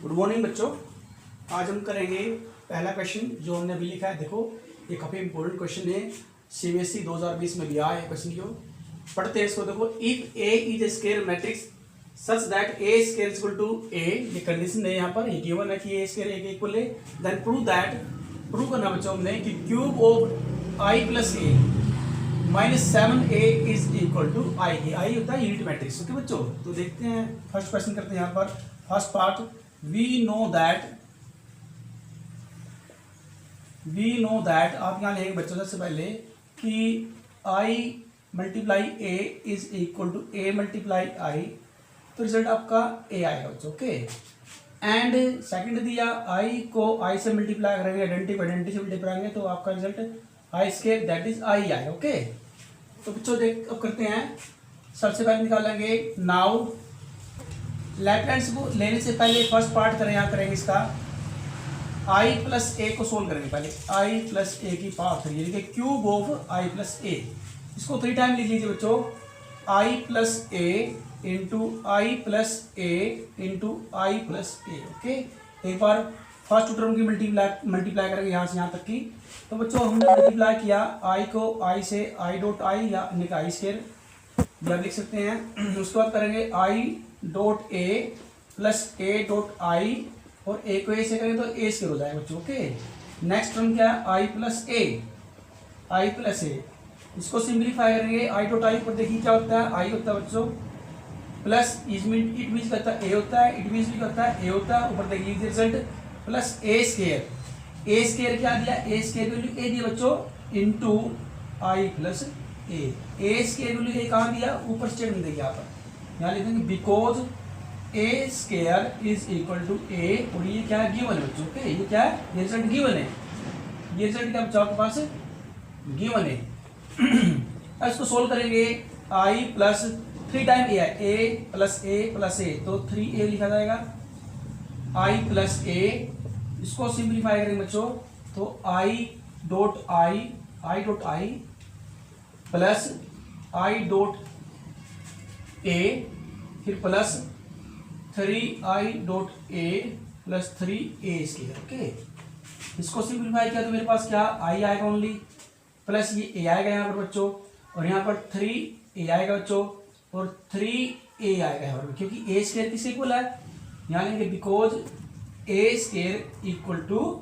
Good morning बच्चों। आज हम करेंगे पहला क्वेश्चन जो हमने अभी लिखा है। देखो ये काफ़ी इंपॉर्टेंट क्वेश्चन है, सीबीएसई 2020 में भी आया है क्वेश्चन। जो पढ़ते हैं इसको, देखो if A is A square matrix such that A square is equal to A, ये कंडीशन है यहाँ पर, ये गिवन है कि ए स्क्वायर ए के इक्वल है। देन प्रूव करना बच्चों हमने कि cube of I plus A minus 7a is equal to I. I होता है यूनिट मैट्रिक्स। ओके बच्चों, तो देखते हैं फर्स्ट क्वेश्चन करते हैं। यहाँ पर first part, we know that आप यहाँ लिखेंगे बच्चों सबसे पहले कि I multiply A is equal to A multiply I, तो रिजल्ट आपका ए आएगा बच्चों। ओके, एंड सेकंड दिया आई को आई से मल्टीप्लाई करेंगे, आइडेंटिटी से मल्टीप्लाई करेंगे तो आपका result I square that is I आएगा। ओके, तो बच्चों देख अब करते हैं। सबसे पहले निकालेंगे नाउ लेफ्ट हैंड को लेने से पहले फर्स्ट पार्ट करें, यहाँ करेंगे इसका आई प्लस ए को सोल्व करेंगे। पहले आई प्लस ए की पावर 3 यानी कि क्यूब ऑफ आई प्लस ए, इसको 3 टाइम लिख लीजिए बच्चों। आई प्लस ए इंटू आई प्लस ए इंटू आई प्लस ए। ओके, एक बार फर्स्ट टर्म की मल्टीप्लाई करेंगे यहाँ से यहाँ तक की। तो बच्चों हमने मल्टीप्लाई किया आई को आई से, आई डॉट आई या आई स्क्वायर जब लिख सकते हैं। उसके बाद करेंगे आई dot A plus A dot I, और ए को ए से करेंगे तो ए स्क्वायर हो जाएगा बच्चों। ओके, नेक्स्ट टर्म क्या है आई प्लस ए, इसको सिंप्लीफाई करेंगे। आई डॉट आई पर देखिए क्या होता है, आई होता है बच्चों प्लस इट मीन्स करता है ए होता है, इट मीन्स भी करता है ए होता है। ऊपर देखिए रिजल्ट प्लस ए स्क्वायर क्या दिया, ए स्क्वायर वैल्यू ए दिया बच्चों इंटू आई प्लस ए स्क्वायर वैल्यू ए कहाँ दिया, ऊपर स्टेटमेंट देखिए यहाँ पर, यहाँ लिख देंगे because A square is equal to A, और ये क्या है गिवन है बच्चों। ओके, ये क्या है, ये रिजल्ट गिवन है, ये रिजल्ट क्या बच्चों आपके पास गिवन है। अब इसको सोल्व करेंगे आई प्लस 3 टाइम ए है, ए प्लस ए तो 3a लिखा जाएगा आई प्लस ए। इसको सिंप्लीफाई करेंगे बच्चों तो I dot I plus I dot A, फिर plus 3i dot A plus 3a square. Okay, इसको सिंप्लीफाई किया तो मेरे पास क्या आई आएगा ओनली, प्लस ये ए आएगा यहाँ पर बच्चों, और यहाँ पर 3a आएगा बच्चों, और 3a आएगा यहाँ पर, क्योंकि ए स्क्वायर किसके इक्वल है, यहाँ लेंगे because A square equal to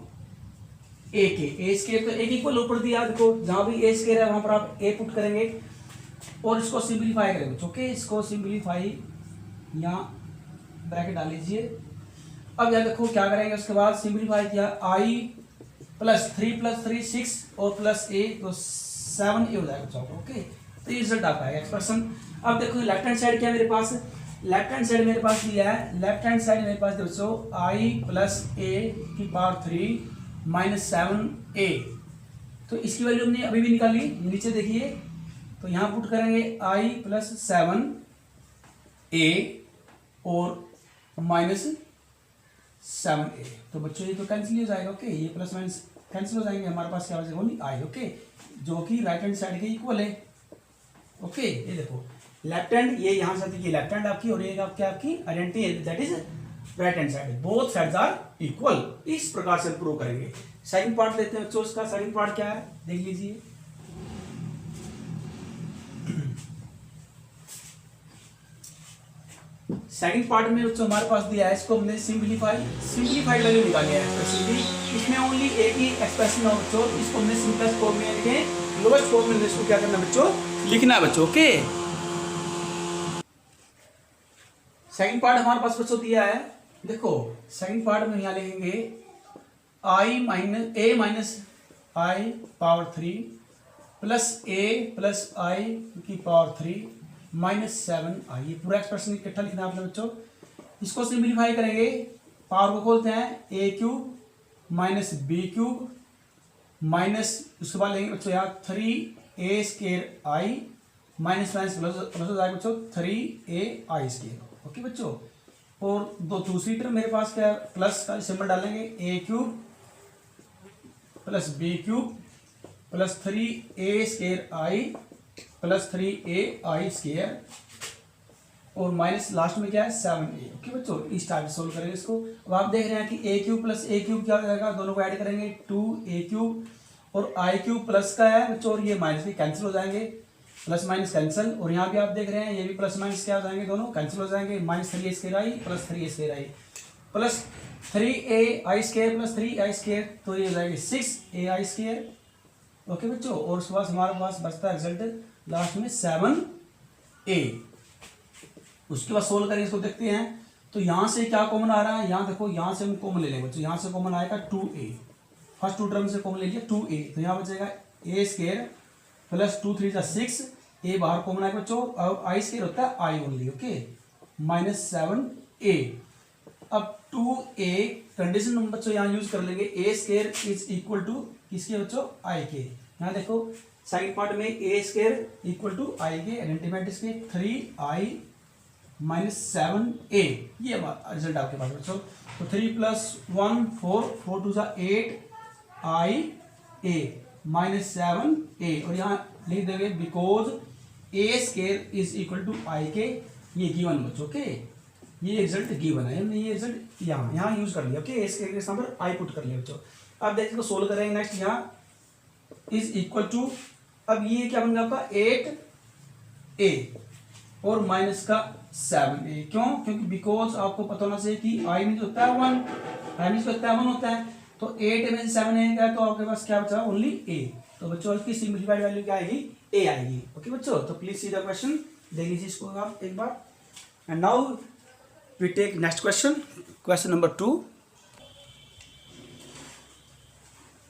A के, ए स्क्वायर तो ए के इक्वल ऊपर दिया, देखो जहां भी ए स्क्वायर है वहां पर आप ए पुट करेंगे और इसको सिंप्लीफाई करेंगे। ओके, इसको सिंप्लीफाई यहाँ ब्रैकेट डाल लीजिए। अब यहाँ देखो क्या करेंगे, उसके बाद सिंप्लीफाई किया आई प्लस 3 6 और प्लस ए तो 7a हो जाएगा बच्चों। ओके, तो ये रिजल्ट आपका है एक्सप्रेशन। अब देखो लेफ्ट हैंड साइड क्या मेरे पास, लेफ्ट हैंड साइड मेरे पास दिया है, लेफ्ट हैंड साइड मेरे पास दोस्तों आई प्लस ए की पावर 3 माइनस 7a, तो इसकी वैल्यू हमने अभी भी निकाली, नीचे देखिए तो यहाँ पुट करेंगे आई प्लस 7a और माइनस 7a, तो बच्चों ये तो कैंसिल हो जाएगा। ओके, ये प्लस माइनस कैंसिल हो जाएंगे, हमारे पास क्या बचेगा ओनली आई। ओके, जो कि राइट हैंड साइड के इक्वल है। ओके, ये देखो लेफ्ट हैंड, ये यहाँ से देखिए लेफ्ट हैंड आपकी, और ये आपकी आइडेंटिटी है that is right hand side, both sides are equal. इस प्रकार से प्रूव करेंगे। सेकंड पार्ट लेते हैं बच्चों, इसका सेकंड पार्ट क्या है देख लीजिए। सेकंड पार्ट में बच्चों हमारे पास दिया है, इसको हमने सिंप्लीफाइड वैल्यू निकाली है एक्सप्रेशन। इसमें ओनली एक ही एक्सप्रेशन है बच्चों, इसको हमने सिंपलेस्ट फॉर्म में लिखे, लोएस्ट फॉर्म में इसको क्या करना बच्चों, लिखना है बच्चों। ओके, सेकंड पार्ट हमारे पास बच्चों दिया है, देखो सेकंड पार्ट में यहाँ लिखेंगे आई माइनस आई पावर 3 प्लस ए प्लस आई की पावर 3 माइनस 7i, ये पूरा एक्सप्रेशन इकट्ठा लिखना है आपने बच्चों। इसको सिंप्लीफाई करेंगे, पावर को खोलते हैं A cube minus B cube minus, उसके बाद लेंगे बच्चों यहाँ 3a स्क्वायर आई माइनस प्लस हो जाएगा बच्चों 3a स्क्वायर। ओके बच्चों, और दूसरी टर्म मेरे पास क्या है, प्लस का सिंबल डालेंगे, A cube plus B cube plus 3a square I plus 3a I square और माइनस लास्ट में क्या है 7a। ओके बच्चों, इस टाइप से सोल्व करेंगे इसको। अब आप देख रहे हैं कि a³ प्लस a³ क्या हो जाएगा, दोनों को ऐड करेंगे 2a³ और i³ प्लस का है बच्चों, और ये माइनस भी कैंसिल हो जाएंगे, प्लस माइनस कैंसिल। और यहाँ भी आप देख रहे हैं ये भी प्लस माइनस क्या हो जाएंगे, दोनों कैंसिल हो जाएंगे। -3a² plus 3a² plus 3ai² plus 3i² तो ये हो जाएगी 6ai²। ओके बच्चों, और उसके बाद हमारे पास बचता है रिजल्ट लास्ट में 7a। उसके बाद सोल्व करेंगे, इसको देखते हैं। तो यहाँ से क्या कॉमन आ रहा है, यहाँ देखो, यहाँ से हम कॉमन ले लेंगे बच्चों। यहाँ से कॉमन आएगा 2a, फर्स्ट टू टर्म से कॉमन ले लिया 2a, तो यहाँ बचेगा a² प्लस 2 3 6, a बाहर कॉमन आएगा बच्चों, और i² होता है i ओनली। Okay, -7a। अब 2a कंडीशन हम बच्चों यहाँ यूज कर लेंगे, a² इज इक्वल टू किसके बच्चों, i के। यहाँ देखो सेकंड पार्ट में a² इक्वल टू i के, एंटीमेटिक्स के 3i -7a, ये रिजल्ट आपके पास बच्चों। तो 3 + 1 4, 4 2 8 i a -7a, और यहाँ लिख देंगे because a² is equal to i के, ये गिवन बच्चों। ओके, ये रिजल्ट गिवन है, हमने ये रिजल्ट यहाँ यूज कर लिया। ओके, a² के स्थान पर i पुट कर लिया बच्चों। अब देखिए इसको सोल्व करेंगे। नेक्स्ट यहाँ इज इक्वल टू, अब ये क्या बन गया आपका 8a और माइनस का 7a। क्यों? क्योंकि बिकॉज आपको पता होना चाहिए कि i में जो होता है 1, i में जो होता है 1 होता है, तो 8 में से 7 आएगा, तो आपके पास क्या बचा, ओनली a। तो बच्चों इसकी सिंपलीफाइड वैल्यू क्या आएगी, a आएगी। ओके बच्चों, तो प्लीज सी द क्वेश्चन, देख लीजिए इसको आप एक बार। And now we take next question, question number 2।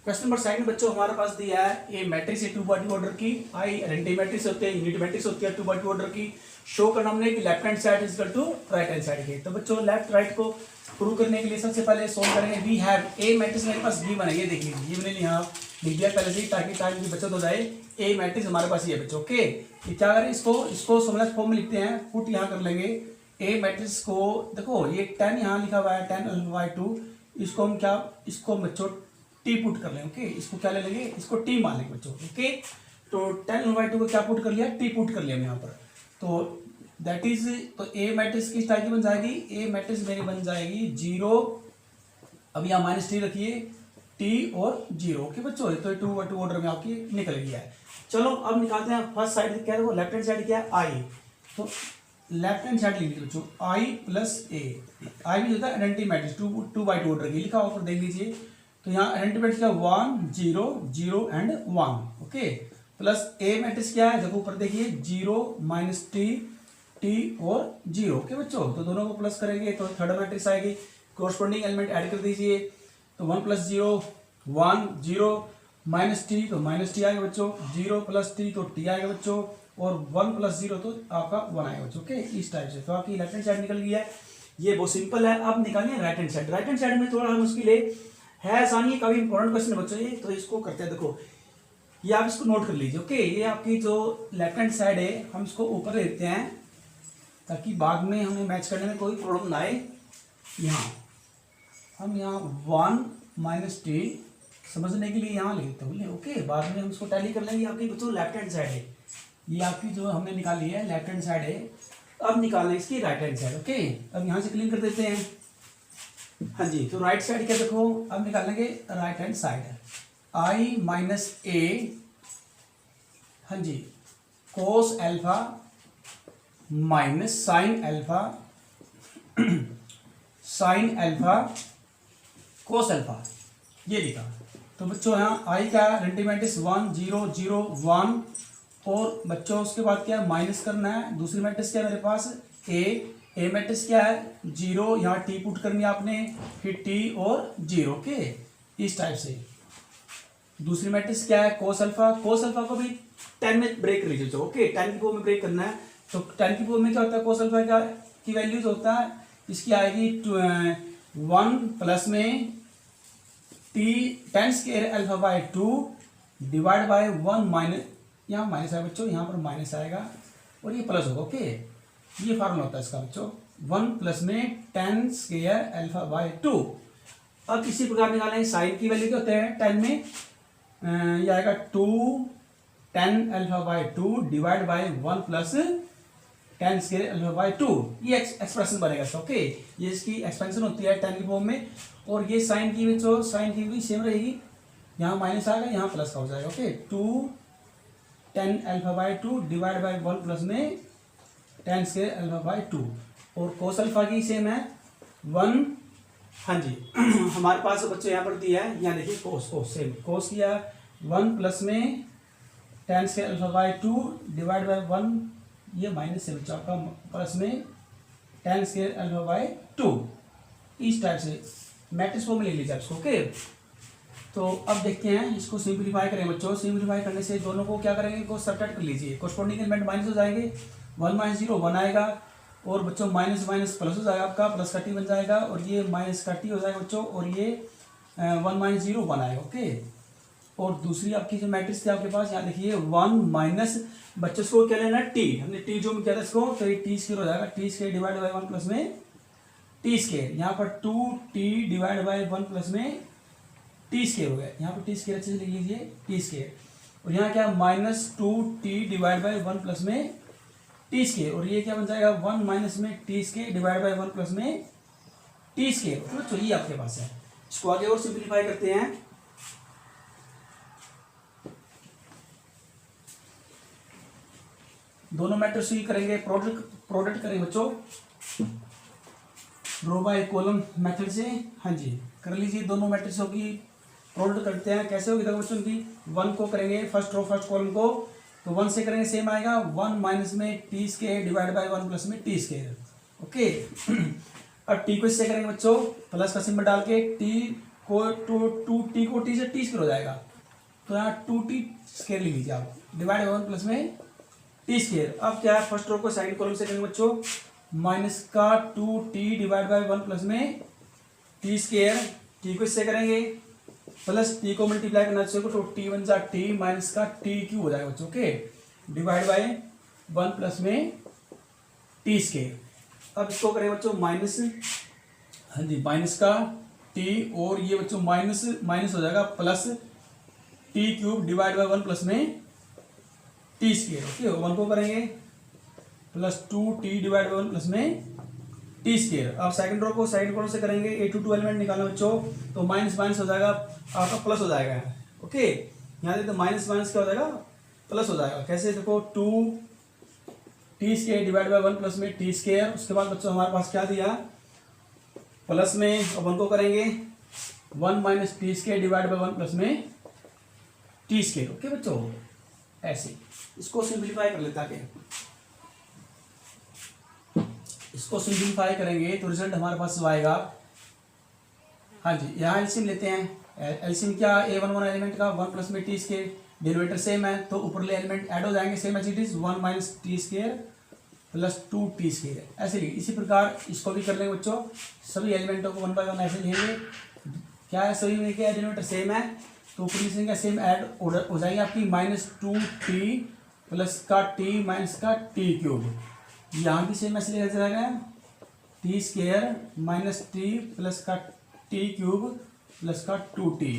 Question number 2 बच्चों हमारे पास दिया है ए मैट्रिक्स है 2 बाई 2 ऑर्डर की, आई आइडेंटिटी मैट्रिक्स होते हैं, यूनिट मैट्रिक्स होती है 2 बाई 2 ऑर्डर की। शो करना हमने कि left hand side is equal to right hand side के। तो बच्चों लेफ्ट राइट को प्रूव करने के लिए सबसे पहले सोल्व करेंगे। वी हैव ए मैट्रिक्स मेरे पास गिवन है, ये देख लीजिए, ये मैंने यहाँ लिख दिया पहले से ही, ताकि टाइम की बचत हो जाए। ए मैट्रिक्स हमारे पास ये बच्चों। ओके, ये क्या करें, इसको समझ फॉर्म में लिखते हैं, पुट यहाँ कर लेंगे ए मैट्रिक्स को। देखो ये 10 यहाँ लिखा हुआ है, 10 अल्फा 2, इसको हम क्या, इसको बच्चों टी पुट कर लें। ओके, इसको क्या ले लेंगे, इसको टी मान लेंगे बच्चों। ओके, तो 10/2 को क्या पुट कर लिया, टी पुट कर लिया हम यहाँ पर। तो दैट इज, तो ए मैट्रिक्स किस टाइप की बन जाएगी, ए मैट्रिक्स मेरी बन जाएगी 0, अब यहाँ माइनस टी रखिए, टी और 0। ओके बच्चों, तो 2 बाई 2 ऑर्डर में आपकी निकल गया है। चलो अब निकालते हैं फर्स्ट साइड क्या है, वो लेफ्ट हैंड साइड क्या है, आई। तो लेफ्ट हैंड साइड लिख लीजिए बच्चों, आई प्लस ए। आई भी होता है आइडेंटिटी मैट्रिक्स 2 बाई 2 ऑर्डर की, लिखा ऊपर देख लीजिए। तो यहाँ आइडेंटिटी मैट्रिक्स क्या, 1 0 0 and 1। Okay, plus A matrix क्या है, देखो ऊपर देखिए 0 माइनस टी, टी और 0। ओके बच्चों, तो दोनों को प्लस करेंगे तो थर्ड मैट्रिक्स आएगी, कोरस्पॉन्डिंग एलिमेंट ऐड कर दीजिए। तो 1 + 0 1 0 माइनस टी, तो माइनस टी आएगा बच्चों, 0 + टी तो टी आएगा बच्चों, और 1 + 0 तो आपका 1 आएगा बच्चों। ओके, इस टाइप से तो आपकी लेफ्ट हैंड साइड निकल गई है। ये बहुत सिंपल है। अब निकालिए right hand side. Right hand side में थोड़ा मुश्किल है आसानी है, काफी इंपॉर्टेंट क्वेश्चन है बच्चों ये, तो इसको करते हैं। देखो ये आप इसको नोट कर लीजिए। ओके, ये आपकी जो लेफ्ट हैंड साइड है, हम इसको ऊपर ले लेते हैं ताकि बाद में हमें मैच करने में कोई प्रॉब्लम ना आए। यहाँ हम यहाँ 1 माइनस टी समझने के लिए यहाँ लिखते हैं। ओके, बाद में हम इसको टैली कर लेंगे। आपकी बच्चों लेफ्ट हैंड साइड है, ये आपकी जो हमने निकाली है लेफ्ट हैंड साइड है। अब निकालना इसकी राइट हैंड साइड। ओके, अब यहाँ से क्लीन कर देते हैं। हाँ जी, तो राइट साइड क्या, देखो अब निकालेंगे right hand side, I minus A, हाँ जी, cos alpha minus sine alpha, sine alpha cos alpha, ये लिखा। तो बच्चों यहाँ आई क्या है, आइडेंटिटी 1 0 0 1, और बच्चों उसके बाद क्या है, माइनस करना है। दूसरी मैट्रिक्स क्या है मेरे पास, ए मैट्रिक्स क्या है 0, यहाँ टी पुट करनी है आपने, फिर टी और 0। ओके, इस टाइप से। दूसरी मैट्रिक्स क्या है, कोस अल्फा। कोस अल्फा को भी 10 में ब्रेक कर लीजिए। ओके, 10 की पावर में ब्रेक करना है। तो 10 की पावर में क्या होता है, कोस अल्फा का की वैल्यूज होता है, इसकी आएगी 1 प्लस में T 10 square alpha by 2 divide by 1 minus, यहाँ माइनस आएगा बच्चों, यहाँ पर माइनस आएगा और ये प्लस होगा। ओके, ये फार्मूला होता है इसका बच्चों, 1 प्लस में 10 स्क्वायर अल्फा बाय 2। अब इसी प्रकार निकालेंगे साइन की वैल्यू क्या होते हैं, 10 में ये आएगा 2 10 alpha by 2 divide by 1 plus ten square alpha by 2, ये एक्सप्रेशन बनेगा इसका। ओके, ये इसकी एक्सपेंशन होती है टेन की फॉर्म में। और ये साइन की बच्चों, साइन की भी सेम रहेगी, यहाँ माइनस आएगा, यहाँ प्लस का हो जाएगा। Okay, 2 tan alpha by 2 divide by 1 plus में टेन स्क्वायर अल्फा बाय 2। और कोस अल्फा की सेम है 1। हाँ जी हमारे पास बच्चों यहाँ पर दिया है, यहाँ देखिए कोस, सेम कोस किया 1 प्लस में ten square alpha by 2 divide by 1, ये माइनस है बच्चों आपका, प्लस में टेन स्क्वायर अल्फा बाय 2। इस टाइप से मैट्रिक्स फॉर्म में ले लीजिए आपको। ओके, तो अब देखते हैं इसको सिंप्लीफाई करें बच्चों। सिंप्लीफाई करने से दोनों को क्या करेंगे, को सब्ट्रैक्ट कर लीजिए, कोरस्पॉन्डिंग एलिमेंट माइनस हो जाएंगे, 1 माइनस 0 1 आएगा, और बच्चों माइनस माइनस प्लस हो जाएगा आपका, प्लस का टी बन जाएगा, और ये माइनस का टी हो जाएगा बच्चों, और ये 1 माइनस 0 1 आएगा। ओके, और दूसरी आपकी जो मैट्रिक्स थी आपके पास, यहाँ देखिए 1 माइनस, बच्चों को क्या लेना है टी, हमने टी जो किया था इसको, तो ये टी स्क्वायर हो जाएगा, T square divide by 1 plus में टी स्क्वायर, यहाँ पर 2t डिवाइड बाई 1 प्लस में टी स्क्वायर हो गया, यहाँ पर टी स्क्वायर अच्छे से लिख लीजिए, टी स्क्वायर, और यहाँ क्या minus 2t divide by 1 plus में टी स्क्वायर, और ये क्या बन जाएगा 1 माइनस में T square divide by 1 plus में टी स्क्वायर। तो ये आपके पास है, इसको आगे और सिंप्लीफाई करते हैं। दोनों मैट्रिक्स ही करेंगे, प्रोडक्ट करेंगे बच्चों, रो बाय कॉलम मेथड से। हाँ जी, कर लीजिए, दोनों मैट्रिक्सों की प्रोडक्ट करते हैं। कैसे होगी देखो बच्चों की, 1 को करेंगे फर्स्ट रो फर्स्ट कॉलम को, तो 1 से करेंगे सेम आएगा, 1 माइनस में T square divide by 1 plus में टी स्क्वायर। ओके अब टी को इससे करेंगे बच्चों, प्लस का सिंबल डाल के, टी को टू टी को टी से टी स्क्वायर हो जाएगा, तो यहाँ 2t स्क्वायर लिख लीजिए आप, डिवाइड बाय 1 प्लस में टी स्क्वायर। अब क्या है, फर्स्ट रो को सेकंड कॉलम से करेंगे बच्चों, माइनस का 2t डिवाइड बाय 1 प्लस में टी स्क्वायर, टी को इससे करेंगे, प्लस टी को मल्टीप्लाई करना चाहिए तो टी वन जा टी माइनस का टी क्यू हो जाएगा बच्चों। ओके, डिवाइड बाय 1 प्लस में टी स्क्वायर। अब इसको करें बच्चों माइनस, हाँ जी, माइनस का टी, और ये बच्चों माइनस माइनस हो जाएगा, plus T cube divide by 1 plus में टी स्क्वायर। ओके, 1 को करेंगे plus 2t divide by 1 plus में टी स्क्वायर। अब सेकंड रो को सेकंड कॉलम से करेंगे, a to 2 एलिमेंट निकालना बच्चों, तो माइनस माइनस हो जाएगा आपका प्लस हो जाएगा। ओके, यहाँ देखो माइनस माइनस क्या हो जाएगा, प्लस हो जाएगा। कैसे देखो, 2t square divide by 1 plus में टी स्क्वायर। उसके बाद बच्चों हमारे पास क्या दिया, प्लस में 1 को करेंगे 1 minus t square divide by 1 plus में टी स्क्वायर। ओके बच्चों, ऐसे इसको सिंप्लीफाई कर लेते हैं। इसको सिंप्लीफाई करेंगे तो रिजल्ट हमारे पास आएगा, हाँ जी, यहाँ एलसीएम लेते हैं। एलसीएम क्या, a11 एलिमेंट का 1 प्लस में टी स्क्वायर, डेरिवेटिव सेम है तो ऊपरले एलिमेंट ऐड हो जाएंगे, same as it is 1 minus t square plus 2t square. ऐसे लिखिए, इसी प्रकार इसको भी कर लेंगे बच्चों, सभी एलिमेंटों को 1 बाय 1 ऐसे लिखेंगे। क्या है, सभी में क्या डेरिवेटिव सेम है तो ऊपरी संख्या सेम ऐड हो जाएगी आपकी, माइनस 2t प्लस का टी माइनस का टी क्यूब, यहाँ भी सेम ऐसे लिखा जाएगा, T square minus T plus का टी क्यूब प्लस का 2t,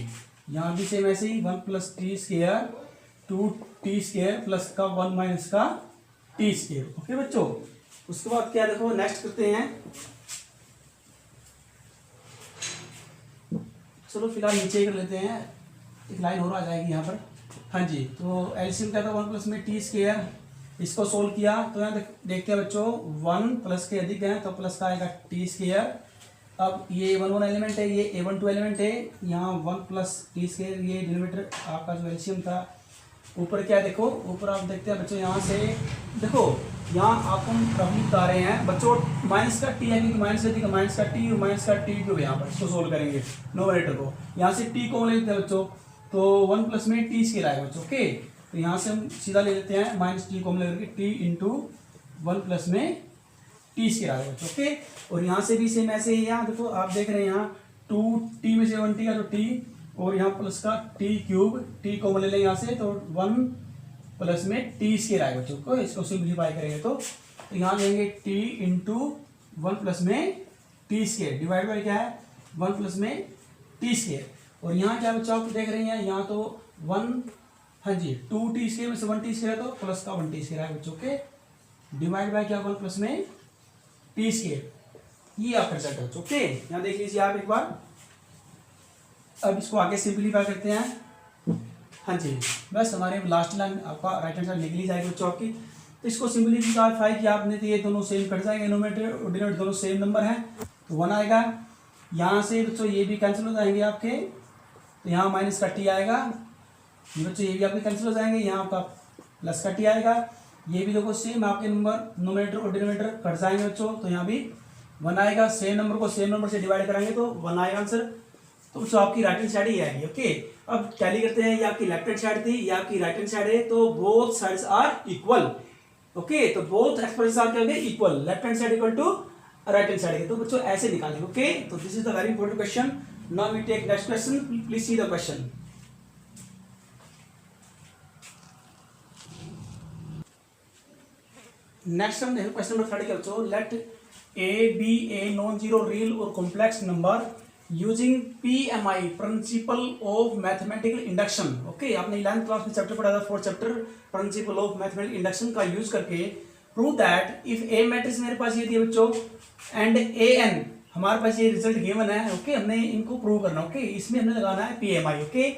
यहाँ भी सेम ऐसे ही 1 plus T square 2t square plus का 1 माइनस का टी स्क्वायर। ओके बच्चों, उसके बाद क्या देखो नेक्स्ट करते हैं, चलो फिलहाल नीचे ही कर लेते हैं, एक लाइन और आ जाएगी यहाँ पर। हाँ जी, तो एलसीएम क्या था 1 प्लस में टी स्क्वायर, इसको सोल्व किया तो यहाँ देखते हैं बच्चों 1 प्लस के अधिक है तो प्लस का आएगा टी स्क्वायर। अब ये a11 एलिमेंट है, ये a12 एलिमेंट है, यहाँ 1 प्लस टी स्क्वायर, ये डिनोमिनेटर आपका जो एलसीएम था। ऊपर क्या देखो, ऊपर आप देखते हैं बच्चों, यहाँ से देखो, यहाँ आपको हम रफली बता रहे हैं बच्चों, माइनस का टी है क्योंकि माइनस से अधिक माइनस का टी और माइनस का टी क्यूब, यहाँ पर इसको सोल्व करेंगे नोमिनेटर को, यहाँ से टी को ले लेते हैं बच्चों, तो 1 प्लस में टी स्क्वायर आएगा बच्चों। ओके, तो यहाँ से हम सीधा ले लेते हैं माइनस टी को हम लेकर के टी इंटू 1 प्लस में टी स्क्वायर आएगा बच्चों। ओके, और यहाँ से भी सेम ऐसे ही, यहाँ देखो आप देख रहे हैं यहाँ 2t में से 1t का तो t, और यहाँ प्लस का टी क्यूब, टी को ले लें यहाँ से तो 1 प्लस में टी स्क्वायर आएगा बच्चों को। इसको सिंप्लीफाई करेंगे तो यहाँ लेंगे टी इंटू 1 प्लस में टी स्क्वायर डिवाइड बाई क्या है 1 प्लस में टी स्क्वायर। और यहाँ क्या बच्चों आप देख रहे हैं, यहाँ तो 1, हाँ जी, 2t स्क्वायर में से 1t स्क्वायर तो प्लस का 1t स्क्वायर है बच्चों के, डिवाइड बाय क्या वन प्लस में टी स्केयर, ये आपका रिजल्ट है। ओके, यहाँ देख लीजिए आप एक बार। अब इसको आगे सिंपलीफाई करते हैं। हाँ जी, बस हमारे लास्ट लाइन आपका राइट हैंड साइड लिख ली जाएगी बच्चों आपकी। तो इसको सिंपलीफाई किया आपने तो ये दोनों सेम कट जाएंगे, न्यूमरेटर और डिनोमिनेटर दोनों सेम नंबर हैं तो 1 आएगा। यहाँ से बच्चों ये भी कैंसिल हो जाएंगे आपके, तो यहाँ माइनस का टी आएगा। बच्चों ये भी आपके कैंसिल हो जाएंगे, यहाँ आपका प्लस का टी आएगा। ये भी देखो सेम आपके नंबर न्यूमरेटर और डिनोमिनेटर कट जाएंगे बच्चों, तो यहाँ भी 1 आएगा। सेम नंबर को सेम नंबर से डिवाइड करेंगे तो 1 आएगा आंसर। तो बच्चों आपकी राइट हैंड साइड ही आएगी। ओके, अब टैली करते हैं, ये आपकी लेफ्ट हैंड साइड थी, ये आपकी राइट हैंड साइड है, तो both sides are equal. Okay, तो बोथ एक्सप्रेशन आर क्या होंगे, equal. Left hand side equal to right hand side. तो बच्चों ऐसे निकालेंगे। ओके, तो this is the very important question. Now we take next question, please see the question. Next हम देखो क्वेश्चन नंबर 30 बच्चों। Let A B a non zero real और complex number using PMI principle of mathematical induction. Okay, आपने 11th class में chapter पढ़ा था, 4th chapter principal of mathematical induction का use करके prove that if A matrix मेरे पास ये दिया बच्चों एंड AN हमारे पास ये रिजल्ट गिवन है। ओके, हमने इनको प्रूव करना। ओके, इसमें हमने लगाना है PMI। ओके,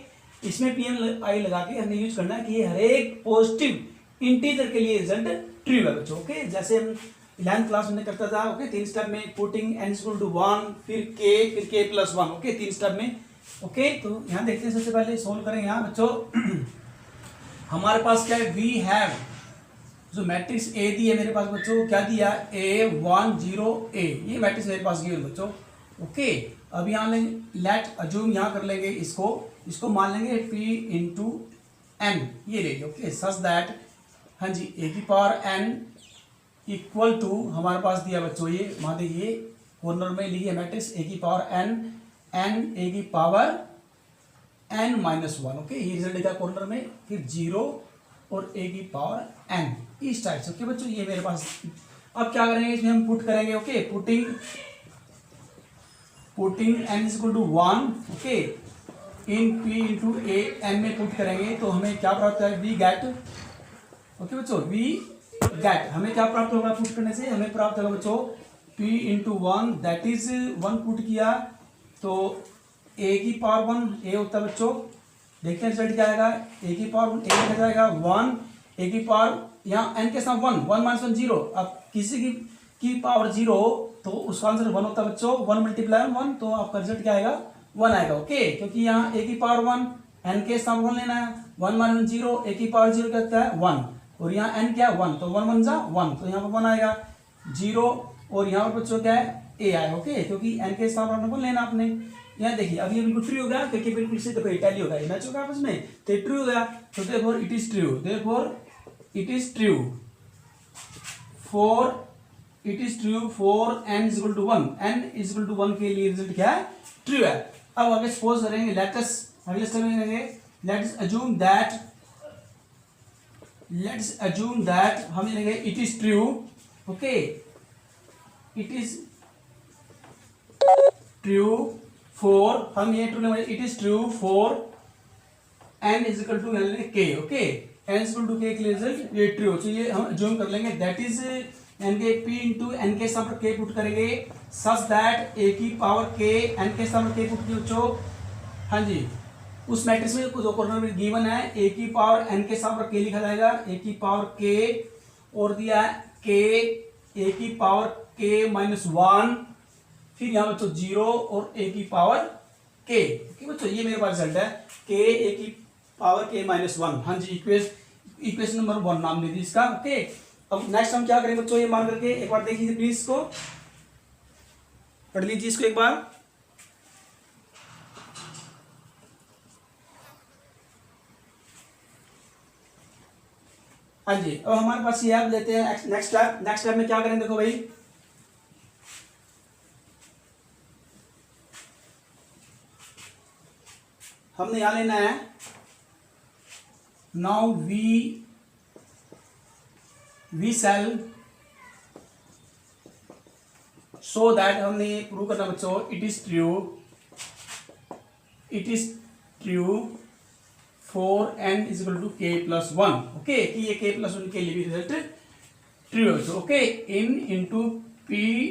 इसमें PMI लगा के हमने यूज करना है कि ये हर एक पॉजिटिव इंटीजर के लिए रिजल्ट ट्रू है बच्चों। ओके, जैसे हम 11th क्लास में करता था। ओके, 3 स्टेप में पुटिंग n इक्वल टू 1, फिर k प्लस 1। ओके, 3 स्टेप में। ओके, तो यहाँ देखते हैं, सबसे पहले सोल्व करेंगे। यहाँ बच्चों हमारे पास क्या है, वी हैव जो मैट्रिक्स ए दी है मेरे पास बच्चों, क्या दिया, A1 0 A, ये मैट्रिक्स मेरे पास गिवन बच्चों। ओके, अब यहाँ लेट अज्यूम यहाँ कर लेंगे, इसको मान लेंगे P इंटू एन, ये ले लो। ओके, सच दैट, हाँ जी, ए की पावर n इक्वल टू हमारे पास दिया बच्चों, ये मान देखिए कॉर्नर में लिखिए मैट्रिक्स ए की पावर n ए की पावर n माइनस 1। ओके, ये रिजल्ट लिखा कॉर्नर में, फिर 0 और ए की पावर n, इस टाइप से। ओके बच्चों, ये मेरे पास। अब क्या करेंगे, इसमें हम पुट करेंगे। Okay, putting n is equal to 1। Okay, n p into A n में पुट करेंगे तो हमें क्या प्राप्त है, वी गेट। ओके बच्चों, वी गेट, हमें क्या प्राप्त होगा पुट करने से, हमें प्राप्त होगा बच्चों p into 1, that is 1 put किया तो a की पावर 1 a होता है बच्चों। देखते हैं रिजल्ट क्या आएगा, a की पावर 1 a लिखा जाएगा 1, a की पावर यहाँ n के साथ 1 माइनस 1 0। अब किसी की पावर 0 तो उसका आंसर 1 होता है बच्चों। 1 मल्टीप्लाई 1 तो आपका रिजल्ट क्या आएगा, 1 आएगा। ओके, क्योंकि यहाँ a की पावर 1, n के साथ 1 लेना है, 1 माइनस 0, a की पावर 0 क्या होता है 1, और यहाँ n क्या है 1, तो 1 1 जा 1, तो यहाँ पर 1 आएगा 0, और यहाँ पर बच्चों क्या है a आएगा। ओके, क्योंकि n के साथ 1 लेना आपने। यहाँ देखिए अब ये बिल्कुल ट्रू हो गया, क्योंकि बिल्कुल से देखो टैली होगा, ये मैच होगा आपस में, तो ट्रू हो गया। तो therefore it is true, therefore it is true for n is equal to 1, n is equal to 1 के लिए रिजल्ट क्या है, ट्रू है। अब आगे सपोज करेंगे, अगले स्टेप में करेंगे, लेट्स अज्यूम दैट हम लेंगे it is true. Okay, it is true for, हम ये ट्रू लेंगे, it is true for n is equal to k। Okay, n is equal to k के लिए रिजल्ट ये ट्रू, तो ये हम अज्यूम कर लेंगे, दैट इज n के p इंटू n के साथ k पुट करेंगे, सच दैट a की पावर k n के साथ k पुट किया बच्चों। हाँ जी, उस मैट्रिक्स में जो कॉर्नर में गिवन है a की पावर n के साथ k लिखा जाएगा, a की पावर k और दिया है k a की पावर k माइनस 1, फिर यहाँ बच्चों 0 और a की पावर k। ओके बच्चों, ये मेरे पास रिजल्ट है k a की पावर k माइनस 1। हाँ जी, इक्वेशन नंबर 1 नाम दे दी इसका। ओके, अब नेक्स्ट हम क्या करेंगे बच्चों, ये मान करके एक बार देखिए प्लीज, इसको पढ़ लीजिए इसको एक बार। हाँ जी, अब हमारे पास ये आप लेते हैं नेक्स्ट स्टेप में क्या करें, देखो भाई हमने यहां लेना है, now we shall so that हमने प्रूव करना बच्चों, it is true for n is equal to k plus 1। Okay, कि ये k प्लस 1 के लिए भी रिजल्ट ट्रू है। Okay, n into P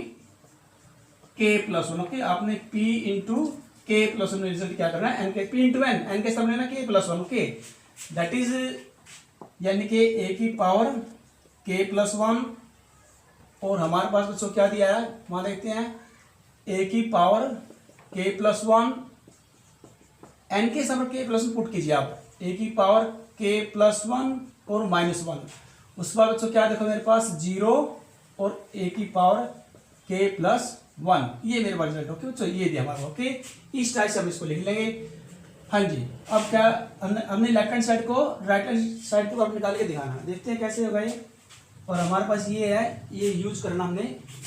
k plus one. Okay, आपने P into k plus one result क्या करना है, एन के पी इंटू एन के सामने ना के plus one. Okay, that is यानी कि ए की पावर के प्लस वन, और हमारे पास बच्चों क्या दिया है वहां देखते हैं, ए की पावर के प्लस वन, एन के सामने के प्लस वन पुट कीजिए आप, ए की पावर के प्लस वन और माइनस वन। उसके बाद बच्चों क्या देखो मेरे पास जीरो और ए की पावर के प्लस वन, ये मेरे पास रिजल्ट। ओके बच्चों, ये दिया हमारा। ओके, इस टाइप से हम इसको लिख लेंगे। हाँ जी, अब क्या हमने लेफ्ट हैंड साइड को राइट हैंड साइड को आप निकाल के दिखाना, देखते हैं कैसे होगा ये। और हमारे पास ये है, ये यूज करना हमने,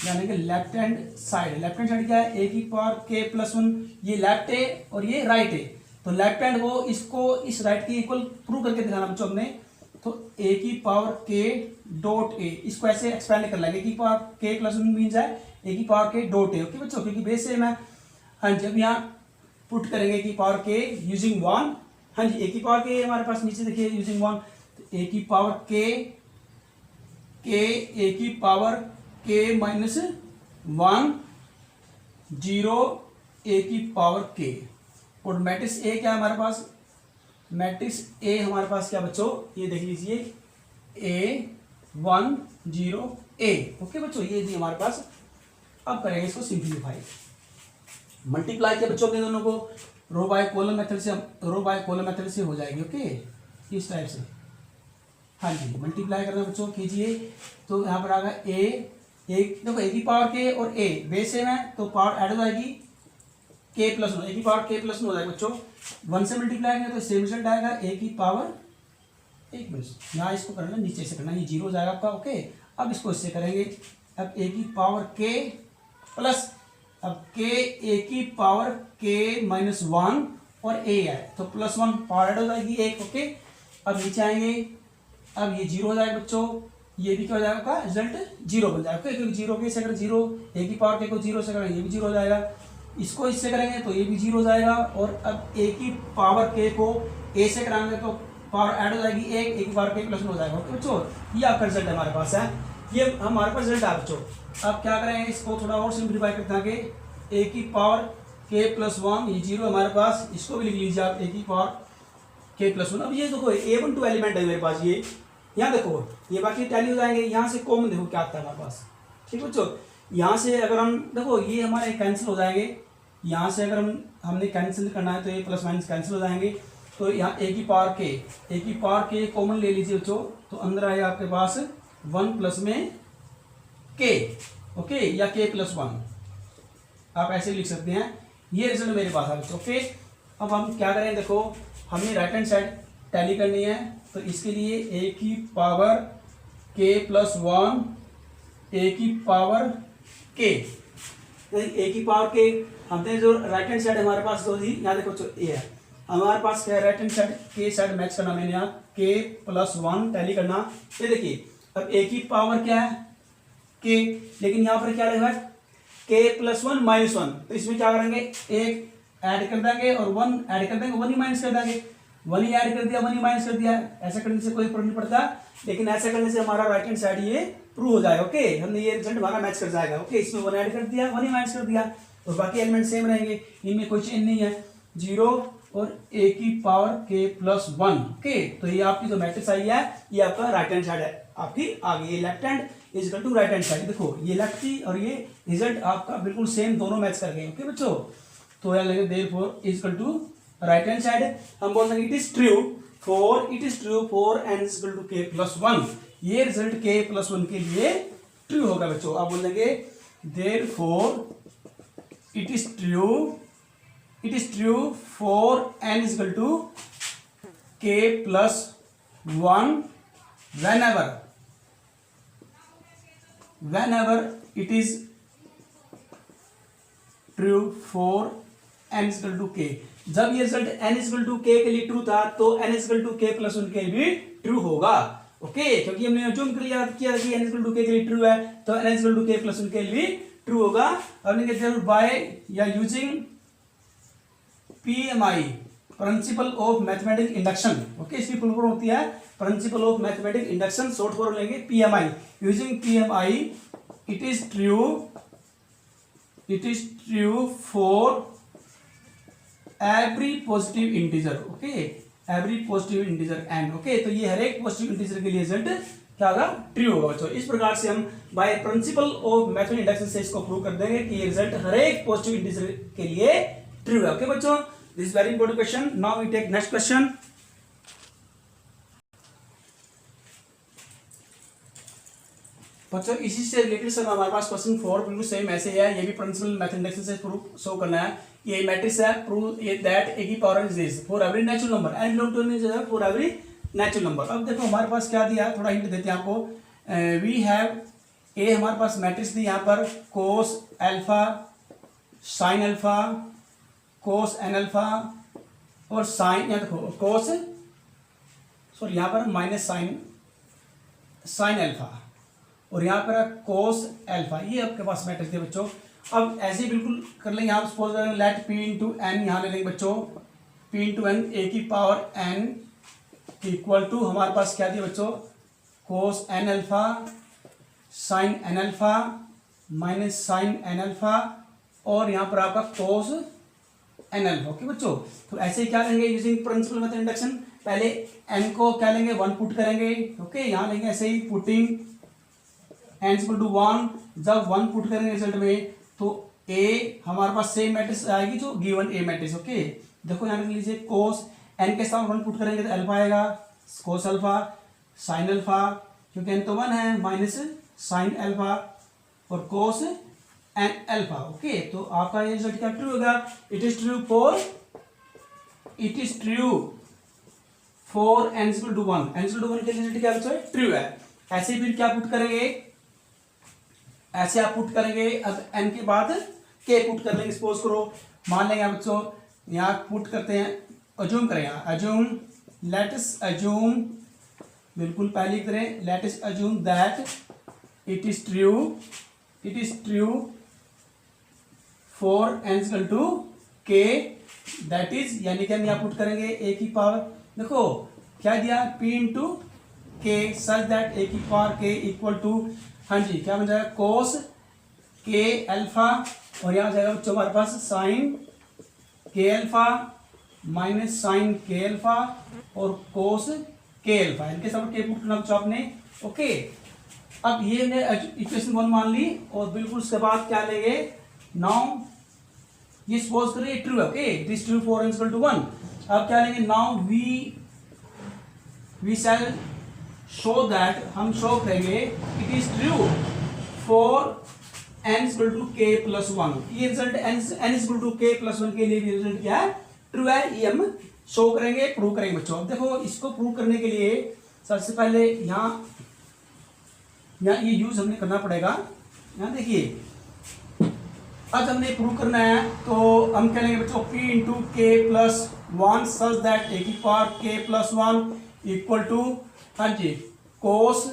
यानी कि left hand side. Left hand side क्या है, ए की पावर के प्लस वन, ये लेफ्ट है और ये राइट है, तो लेफ्ट हैंड को इसको इस राइट की इक्वल प्रूव करके दिखाना बच्चों हमने। तो ए की पावर के डॉट ए, इसको ऐसे एक्सपेंड कर लेंगे, ए की पावर के प्लस वन मीन है ए की पावर के डॉट ए। ओके बच्चों, क्योंकि बेस सेम है। हाँ जी, अब यहाँ पुट करेंगे ए की पावर के यूजिंग वन। हाँ जी, ए की पावर के हमारे पास नीचे देखिए यूजिंग वन, तो ए की पावर के ए की पावर के माइनस वन, जीरो ए की पावर के, और मैट्रिक्स ए क्या है हमारे पास, मैट्रिक्स ए हमारे पास क्या बच्चों, ये देख लीजिए ए वन जीरो ए। ओके बच्चों, ये दी हमारे पास। अब करेंगे इसको सिंप्लीफाई, मल्टीप्लाई किया बच्चों के दोनों को रो बाय कॉलम मेथड से, रो बाय कॉलम मेथड से हो जाएगी। ओके, इस टाइप से। हाँ जी, मल्टीप्लाई करना बच्चों कीजिए, तो यहाँ पर आएगा ए, एक देखो ए की पावर के और ए बेस सेम है, तो पावर ऐड हो जाएगी के प्लस वन, ए की पावर के प्लस वन हो जाएगा बच्चों। वन से मल्टीप्लाई करें तो सेम रिजल्ट आएगा, ए की पावर एक मिनट, यहाँ इसको करना नीचे से करना, ये जीरो हो जाएगा आपका। ओके, अब इसको इससे करेंगे, अब ए की पावर के प्लस, अब के ए की पावर के माइनस वन और ए है, तो प्लस वन पावर ऐड हो जाएगी एक। ओके, अब नीचे आएंगे, अब ये जीरो हो जाएगा बच्चों, ये भी क्या हो जाएगा आपका रिजल्ट जीरो बन जाएगा। क्योंकि जीरो के से अगर जीरो, ए की पावर के को जीरो से करेंगे ये भी जीरो हो जाएगा, इसको इससे करेंगे तो ये भी जीरो हो जाएगा, और अब ए की पावर के को ए से कराएंगे तो पावर ऐड हो जाएगी एक, ए की पावर के प्लस वन हो जाएगा। ओके बच्चों, ये आपका रिजल्ट हमारे पास है, ये हमारे पास रिजल्ट है बच्चों। अब क्या करेंगे, इसको थोड़ा और सिंप्लीफाई करते हैं कि ए की पावर के प्लस वन, ये जीरो हमारे पास, इसको भी लिख लीजिए आप, ए की पावर के प्लस वन। अब ये देखो ए वन टू एलिमेंट है मेरे पास, ये यहाँ देखो ये बाकी टैली हो जाएंगे, यहाँ से कॉमन देखो क्या आता है हमारे पास। ठीक है बच्चों, यहाँ से अगर हम देखो ये हमारे कैंसिल हो जाएंगे, यहाँ से अगर हमने कैंसिल करना है तो ये प्लस माइनस कैंसिल हो जाएंगे, तो यहाँ ए की पावर के कॉमन ले लीजिए बच्चों, तो अंदर आएगा आपके पास वन प्लस में के। ओके, या के प्लस वन आप ऐसे लिख सकते हैं, ये रिजल्ट मेरे पास है बच्चों। ओके, अब हम क्या करें, देखो हमने राइट हैंड साइड टैली करनी है, तो इसके लिए ए की पावर के प्लस वन, ए की पावर के, ए की पावर के, हमने जो राइट हैंड साइड हमारे पास जो थी, यहाँ देखो ए है हमारे पास, क्या है राइट हैंड साइड के साइड मैच करना, मैंने यहाँ के प्लस वन टैली करना। ये देखिए अब ए की पावर क्या है के, लेकिन यहाँ पर क्या लिखा है के प्लस वन माइनस वन, तो इसमें क्या करेंगे एक ऐड कर देंगे और वन ऐड कर देंगे, वन ही माइनस कर देंगे, वन ही ऐड कर दिया वन ही माइनस कर दिया। ऐसा करने से कोई फर्क नहीं पड़ता, लेकिन ऐसा करने से हमारा राइट हैंड साइड ये प्रूव हो जाएगा। ओके, हमने ये रिजल्ट हमारा मैच कर जाएगा। ओके, इसमें वन ऐड कर दिया वन ही माइनस कर दिया, और बाकी एलिमेंट सेम रहेंगे, इनमें कोई चेंज नहीं है, जीरो और ए की पावर के प्लस वन। ओके, तो ये आपकी जो मैट्रिक्स आई है ये आपका राइट हैंड साइड है आपकी आ गई, ये left hand is equal to right hand side. देखो ये लेफ्ट थी और ये रिजल्ट आपका बिल्कुल सेम, दोनों मैच कर गए। ओके बच्चों, तो यहाँ लगे therefore is equal to right hand side, हम बोल देंगे it is true for n is equal to के प्लस वन, ये रिजल्ट के प्लस वन के लिए ट्रू होगा बच्चों। आप बोल देंगे therefore it is true for n is equal to के plus one whenever it is true for n is equal to k। जब ये result n is equal to k के लिए ट्रू था तो n is equal to k plus one के लिए भी ट्रू होगा। ओके, क्योंकि हमने अज्यूम कर लिया किया कि n is equal to k के लिए ट्रू है, तो n is equal to k plus one के लिए भी ट्रू होगा। हमने कहते हैं बाय या using PMI principle of mathematic induction, okay, इसकी फुल फॉर्म होती है principle of mathematic induction, short form लेंगे PMI. Using PMI it is true for every positive integer, okay, every positive integer N, okay. तो ये हर एक positive integer के लिए result क्या होगा, ट्रू होगा बच्चों। इस प्रकार से हम by principle of mathematic induction से इसको प्रूव कर देंगे कि ये रिजल्ट हर एक पॉजिटिव इंटीजर के लिए ट्रू है, ओके बच्चों। This is very important question. Now we take next question. बच्चों इसी से रिलेटेड सर हमारे पास क्वेश्चन 4 बिल्कुल सेम ऐसे है, ये भी प्रिंसिपल मैथड इंडक्शन से प्रूफ शो करना है। ये मैट्रिक्स है, प्रूव ये दैट ए की power is this for every natural number and belong to means for every natural number. अब देखो हमारे पास क्या दिया है, थोड़ा हिंट देते हैं आपको। वी हैव ए, हमारे पास मैट्रिक्स दी यहाँ पर कोस अल्फा, साइन अल्फा, कोस एन अल्फा और साइन, यहाँ देखो कोस, सॉरी यहाँ पर माइनस साइन अल्फा और यहाँ पर कोस अल्फा, ये आपके पास मैट्रिक्स है बच्चों। अब ऐसे ही बिल्कुल कर लेंगे, यहाँ सपोज करेंगे लेट पी इंटू एन, यहाँ ले लेंगे बच्चों पी इंटू एन ए की पावर एन इक्वल टू हमारे पास क्या दिया बच्चों, cos N alpha sine N alpha minus sine N alpha और यहाँ पर आपका कोस एन अल्फा, ओके बच्चों। तो ऐसे ही क्या लेंगे यूजिंग प्रिंसिपल मेथड इंडक्शन, पहले एन को क्या लेंगे 1 पुट करेंगे, ओके, यहाँ लेंगे ऐसे ही पुटिंग एन इक्वल टू 1, जब 1 पुट करेंगे रिजल्ट में तो ए हमारे पास सेम मैट्रिक्स आएगी जो गिवन ए मैट्रिक्स, ओके। देखो यहाँ लिख लीजिए कोस एन के साथ 1 पुट करेंगे तो अल्फा आएगा, कोस अल्फा साइन अल्फा क्योंकि एन तो 1 है, माइनस साइन अल्फा और कोस एन अल्फा, ओके। तो आपका ये रिजल्ट क्या ट्रू होगा, it is true for n equal to 1, n equal to 1 के रिजल्ट क्या बच्चों ट्रू है। ऐसे फिर क्या पुट करेंगे, ऐसे आप पुट करेंगे, अब एन के बाद के पुट कर लेंगे, सपोज करो मान लेंगे बच्चों यहाँ पुट करते हैं, अज्यूम करें, यहाँ अज्यूम लेट अस अज्यूम, बिल्कुल पहले करें let us assume that it is true for n equal to k, that is यानी कि हम यहाँ पुट करेंगे ए की पावर, देखो क्या दिया पी इंटू के सच दैट ए की पावर के इक्वल टू, हाँ जी क्या बन जाएगा कोस के अल्फा और यहाँ जाएगा बच्चों हमारे पास साइन के अल्फा माइनस साइन के अल्फा और कोस के अल्फा, इनके साथ के पुट करना बच्चों आपने, ओके। अब ये इक्वेशन 1 मान ली और बिल्कुल उसके बाद क्या लेंगे, नाउ ये सपोज करिए ट्रू है, okay, it is true for n equal to 1। अब क्या लेंगे, now we shall show that, हम शो करेंगे it is true for n equal to के प्लस 1, ये रिजल्ट एन इक्वल टू के प्लस 1 के लिए भी रिजल्ट क्या है ट्रू है, ये हम शो करेंगे प्रूव करेंगे बच्चों। अब देखो इसको प्रूव करने के लिए सबसे पहले यहाँ ये यूज हमने करना पड़ेगा, यहाँ देखिए आज हमने प्रूव करना है तो हम कह लेंगे बच्चों P into k plus 1 such that A की पावर के प्लस 1 इक्वल टू, हाँ जी कोस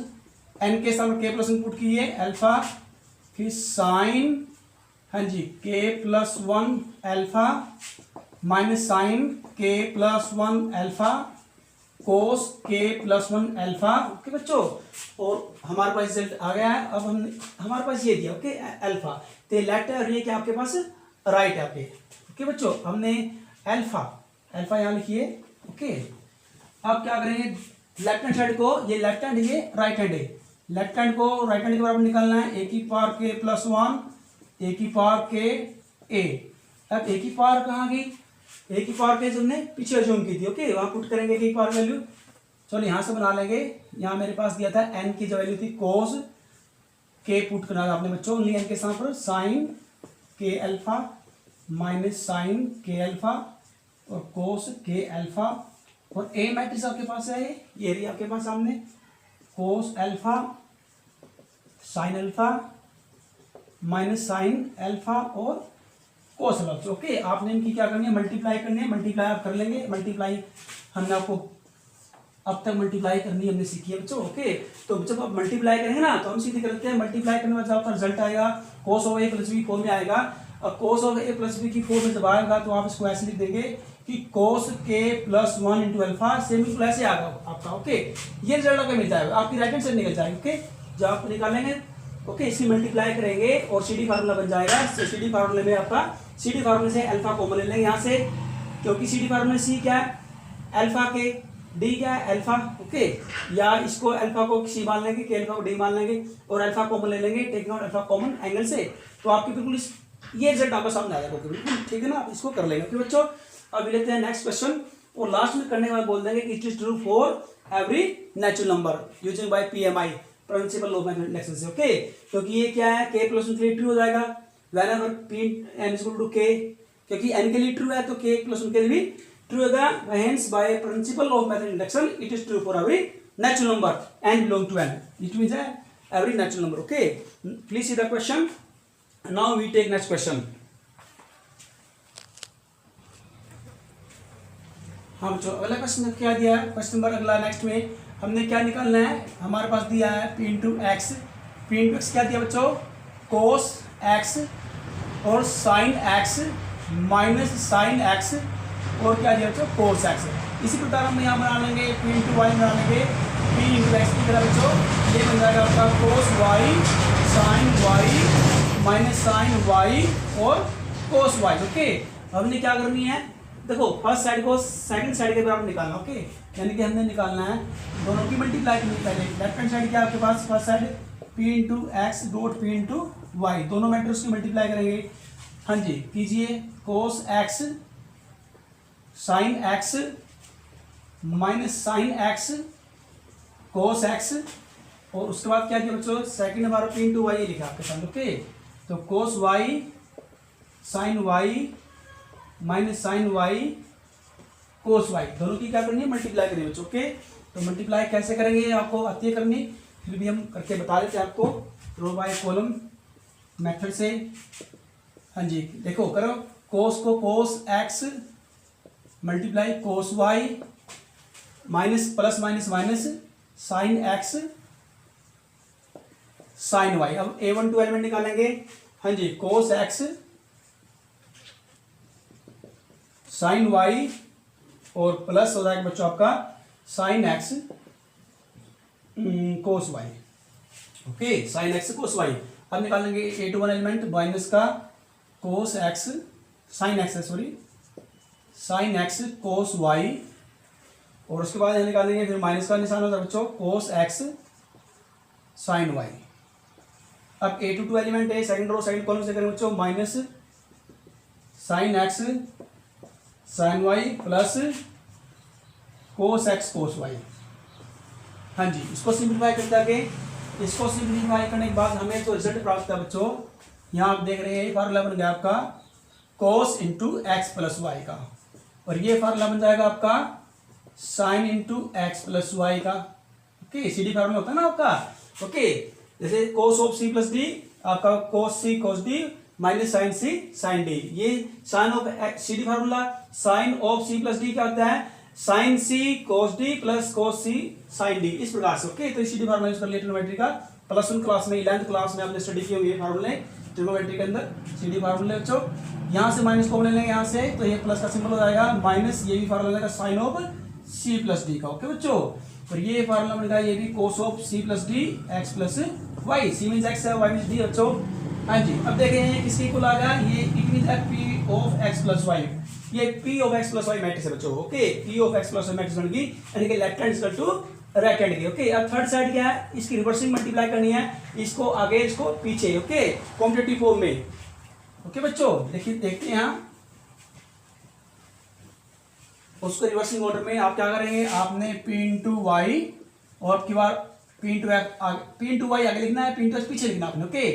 एन के साथ के प्लस 1 पुट किए अल्फा, फिर साइन, हाँ जी के प्लस 1 अल्फा माइनस साइन के प्लस 1 अल्फा कोस के प्लस 1 अल्फा, ओके बच्चों। और हमारे पास रिजल्ट आ गया है। अब हमने हमारे पास ये दिया, ओके अल्फा, तो लेफ्ट है और ये क्या आपके पास राइट है आपके, ओके बच्चों। हमने अल्फा यहाँ लिखिए, ओके। अब क्या करेंगे, लेफ्ट हैंड साइड को, ये लेफ्ट हैंड ये राइट हैंड है, लेफ्ट हैंड को राइट हैंड के बराबर निकालना है, ए की पावर के प्लस 1 ए की पावर के ए। अब ए की पावर कहाँ गई, ए की पावर के हमने पीछे अज्यूम की थी, ओके, वहां पुट करेंगे ए की पावर वैल्यू, चलो यहाँ से बना लेंगे। यहाँ मेरे पास दिया था एन की जो वैल्यू थी कोस के पुट करना आपने बच्चों, ओनली एन के साथ पर साइन के अल्फा माइनस साइन के अल्फा और कोस के अल्फा और ए मैट्रिक्स आपके पास है, ये रही आपके पास सामने cos alpha sine alpha minus sine alpha और कोस अल्फा, ओके। आपने इनकी क्या करनी है, मल्टीप्लाई करनी है, मल्टीप्लाई आप कर लेंगे, मल्टीप्लाई हमने आपको अब तक मल्टीप्लाई करनी हमने सीखी है बच्चों, ओके। तो जब आप मल्टीप्लाई करेंगे ना तो हम सीधे करते हैं, मल्टीप्लाई करने में आपका रिजल्ट आएगा cos of a plus b form में आएगा। अब cos of a plus b की फॉर्म में जब आएगा तो आप इसको ऐसे लिख देंगे कि cos k plus 1 into alpha same equal ऐसे आएगा आपका। ओके, ये रिजल्ट आपका मिल जाएगा, आपकी राइट हैंड से निकल जाएगी। ओके, जब आप निकालेंगे ओके इसी मल्टीप्लाई करेंगे और सी डी फार्मूला बन जाएगा। सी डी फार्मूले में आपका सी डी फार्मूले से अल्फा कॉमन ले लेंगे यहाँ से, क्योंकि सी डी फार्मूले सी क्या है अल्फा के, डी क्या है अल्फा। ओके, या इसको अल्फा को सी मान लेंगे, के अल्फा को डी मान लेंगे और अल्फा कॉमन ले लेंगे, taking out alpha common angle से, तो आपकी बिल्कुल ये रिजल्ट आपका सामने आ जाएगा बिल्कुल। ठीक है ना, आप इसको कर लेंगे। फिर बच्चों अब लेते हैं नेक्स्ट क्वेश्चन, और लास्ट में करने के बाद बोल देंगे कि it is true for every natural number using by PMI principal of mathematics से। ओके, क्योंकि ये क्या है k प्लस 3 ट्रू हो जाएगा whenever p n is equal to k, क्योंकि n के लिए ट्रू है तो k प्लस 1 के लिए भी ट्रू होगा। Hence by principle of mathematics it is true for every natural number n belong to n, it means every natural number. Okay, please see the question. Now we take next question. हाँ बच्चों, अगला question क्या दिया है, question number अगला next में हमने क्या निकालना है, हमारे पास दिया है p into x. p into x क्या दिया बच्चों, कोस एक्स और sign X minus sine x और क्या दिया बच्चों कोस एक्स। इसी प्रकार हम यहाँ बना लेंगे p इंटू वाई बना लेंगे, p इंटू एक्स की तरह बच्चों ये बन जाएगा आपका cos Y sine Y minus sine Y और कोस वाई। ओके, हमने क्या करनी है, देखो फर्स्ट साइड को सेकंड साइड के बराबर निकालना। ओके, यानी कि हमने निकालना है दोनों की मल्टीप्लाई करनी पहले। लेफ्ट हैंड साइड क्या आपके पास, first side p into x dot p into Y, दोनों मैट्रिक्स की मल्टीप्लाई करेंगे। हाँ जी कीजिए, cos X sine X minus sine X cos X, और उसके बाद क्या किया बच्चों सेकंड हमारा p इंटू वाई लिखा आपके साथ। ओके, तो cos Y sine Y minus sine Y cos Y, दोनों की क्या करनी है मल्टीप्लाई करनी है बच्चों। ओके, तो मल्टीप्लाई कैसे करेंगे आपको आती है करनी, फिर भी हम करके बता देते हैं आपको रो बाय कॉलम मेथड से। हाँ जी देखो करो, कोस को cos X multiply cos Y minus plus minus minus sine X sine Y. अब A1 टू एलिमेंट निकालेंगे। हाँ जी, कोस एक्स साइन वाई और प्लस हो जाएगा बच्चों आपका sine X cos Y. Okay, sine X cos Y. अब निकालेंगे A21 एलिमेंट माइनस का cos X sine X sorry sine X cos Y, और उसके बाद यहाँ निकालेंगे फिर माइनस का निशान होता है बच्चों कोस एक्स साइन वाई। अब A22 एलिमेंट है सेकंड रो सेकंड कॉलम से करेंगे बच्चों minus sine X sine Y plus cos X cos Y. हाँ जी, इसको सिंप्लीफाई करते आगे, इसको सिंप्लीफाई करने के बाद हमें तो रिजल्ट प्राप्त है बच्चों, यहाँ आप देख रहे हैं फार्मूला बन गया आपका cos into x plus y का, और ये फार्मूला बन जाएगा आपका sine into x plus y का। ओके, सी डी फार्मूला होता है ना आपका। ओके, जैसे cos of c plus d आपका cos c cos d minus sine c sine d, ये sine of c d formula sine of c plus d क्या होता है sine c cos d plus cos c sine D, इस प्रकार से। Okay, तो सी d formula use कर लिया ट्रिग्नोमेट्री का, प्लस 1 क्लास में 11th क्लास में आपने स्टडी किए हुए फार्मूले ट्रिग्नोमेट्री के अंदर सी डी फार्मूले बच्चों। यहाँ से माइनस को ले लेंगे यहाँ से, तो ये प्लस का सिंबल हो जाएगा माइनस, ये भी फार्मूला जाएगा sine of c plus d का। ओके बच्चों, और ये फार्मूला बनेगा ये भी cos of c plus d x plus y, c means x है वाई मीन्स डी बच्चों। हाँ जी, अब देखें किसके इक्वल आ गया, ये it means P of X plus Y, ये P of X plus Y matrix है बच्चों। Okay, P of X plus Y matrix बन गई, यानी कि left hand equal to right hand की। ओके, अब थर्ड साइड क्या है, इसकी रिवर्सिंग मल्टीप्लाई करनी है, इसको आगे इसको पीछे। ओके, कॉम्पिटिटिव फॉर्म में। ओके बच्चों, देखिए देखते हैं यहाँ उसको रिवर्सिंग ऑर्डर में आप क्या करेंगे, आपने पी इंटू वाई और आपकी बार पी इंटू वाई आगे लिखना है, पी इंटू पीछे लिखना आपने। ओके,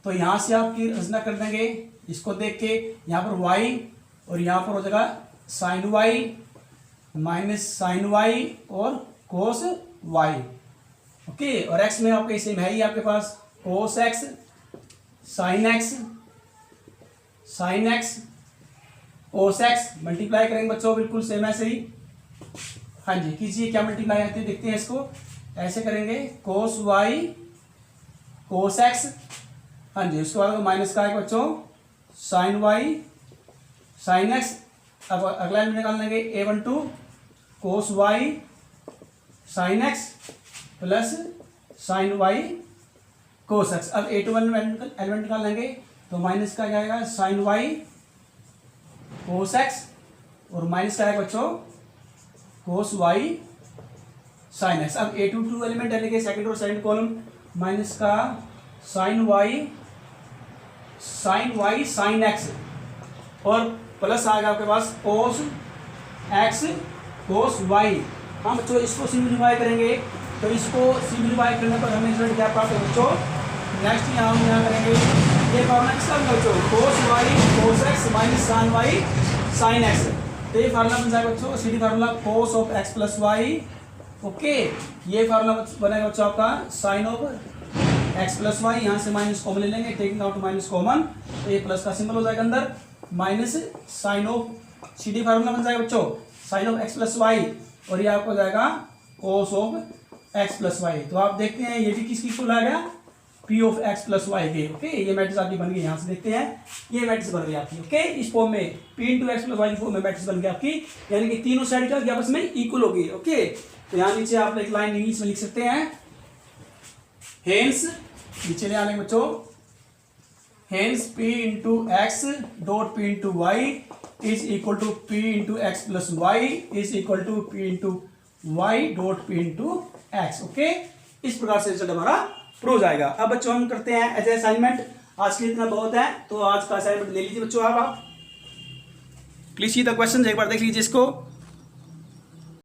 तो यहाँ से आपकी रचना कर देंगे, इसको देख के यहाँ पर y और यहाँ पर हो जाएगा sine Y minus sine Y और कोस वाई। ओके, और x में आपके सेम है ही आपके पास cos X sine X cos X, multiply करेंगे बच्चों बिल्कुल सेम ऐसे ही। हाँ जी कीजिए, क्या मल्टीप्लाई आती है देखते हैं इसको, ऐसे करेंगे कोस वाई कोस एक्स। हाँ जी, उसके बाद माइनस का है बच्चों साइन वाई साइन एक्स अब अगला एलिमेंट निकाल लेंगे a12 cos y sin x plus sin y cos x। अब a21 एलिमेंट निकाल लेंगे तो माइनस का जाएगा sin y cos x और माइनस का आएगा बच्चों cos y sin x। अब a22 एलिमेंट लेंगे सेकंड और सेकंड कॉलम, माइनस का sin y sin x और प्लस आ गया आपके पास cos x cos y। हम बच्चों इसको सिंप्लीफाई करेंगे तो इसको सिंप्लीफाई करने पर हमें रिजल्ट क्या प्राप्त होगा बच्चों। नेक्स्ट यहाँ हम यहाँ करेंगे ये फार्मूला किसका बच्चों cos y cos x minus sin y sin x। तो ये फार्मूला बन जाएगा बच्चों सीधी formula cos of x plus y. Okay, ये फार्मूला बनेगा बच्चों आपका sine of x plus y. यहाँ से माइनस कॉमन ले लेंगे, टेकिंग आउट माइनस कॉमन, तो ये प्लस का सिंबल हो जाएगा अंदर, माइनस साइन ऑफ सीधी फार्मूला बन जाएगा बच्चों sine of x plus y और ये आपको जाएगा cos of x plus y. तो आप देखते हैं ये भी किसकी इक्वल आ गया p of x plus y के। ओके, ये मैट्रिक्स आपकी बन गई। यहाँ से देखते हैं ये मैट्रिक्स बन गई आपकी। ओके, इस फॉर्म में p into x plus y form में मैट्रिक्स बन गई आपकी, यानी कि तीनों साइड का आपस में इक्वल होगी। ओके, तो यहाँ नीचे आप एक लाइन इंग्लिश में लिख सकते हैं, हेंस नीचे ले आने बच्चों, hence p into x dot p into y is equal to p into x plus y is equal to p into y dot p into x. Okay, इस प्रकार से रिजल्ट हमारा प्रूव जाएगा। अब बच्चों हम करते हैं एज ए असाइनमेंट, आज के लिए इतना बहुत है, तो आज का असाइनमेंट ले लीजिए बच्चों। आप प्लीज सी द क्वेश्चन एक बार देख लीजिए इसको।